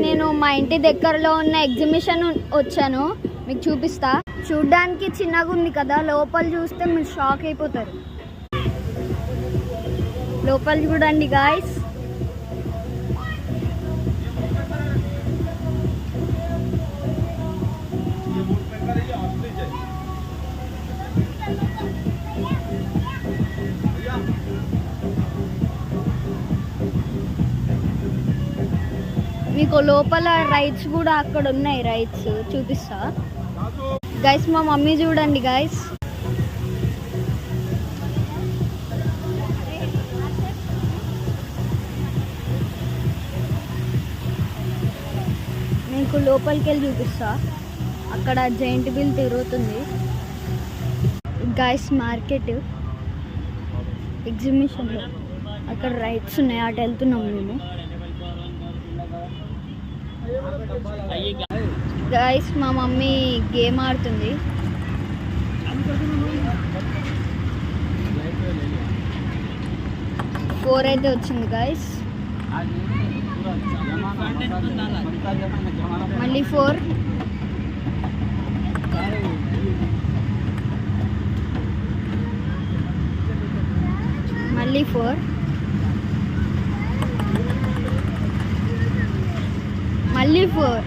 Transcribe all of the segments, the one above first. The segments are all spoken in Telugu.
నేను మా ఇంటి దగ్గరలో ఉన్న ఎగ్జిబిషన్ వచ్చాను, మీకు చూపిస్తా. చూడ్డానికి చిన్నగా ఉంది కదా, లోపల చూస్తే మీరు షాక్ అయిపోతారు. లోపల చూడండి గాయ్స్. మీకు లోపల రైడ్స్ కూడా అక్కడ ఉన్నాయి, రైడ్స్ చూపిస్తా గైస్. మా మమ్మీ చూడండి గైస్. మీకు లోపలికి వెళ్ళి చూపిస్తా, అక్కడ జైంట్ వీల్ తిరుగుతుంది గైస్. మార్కెట్ ఎగ్జిబిషన్లో అక్కడ రైడ్స్ ఉన్నాయి, అటు వెళ్తున్నాం మేము గైస్. మా మమ్మీ గేమ్ ఆడుతుంది. ఫోర్ అయితే వచ్చింది గైస్. మళ్ళీ 4. మళ్ళీ 4. మళ్ళీ 4.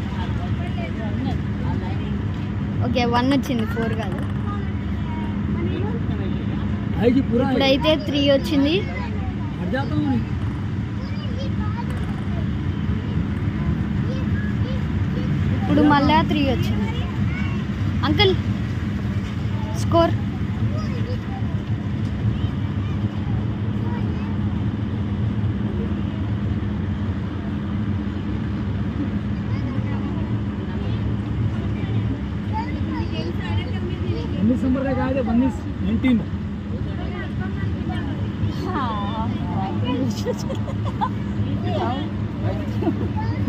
ఓకే 1 వచ్చింది, 4 కాదు. ఇప్పుడైతే 3 వచ్చింది. ఇప్పుడు మళ్ళా 3 వచ్చింది. Uncle score. नंबर का है 19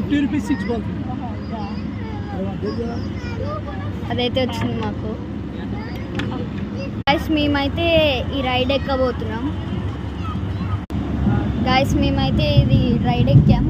50 rupees 6 balls. అదైతే వచ్చింది మాకు గైస్. మేమైతే ఈ రైడ్ ఎక్కబోతున్నాం గైస్. మేమైతే ఇది రైడ్ ఎక్కాం.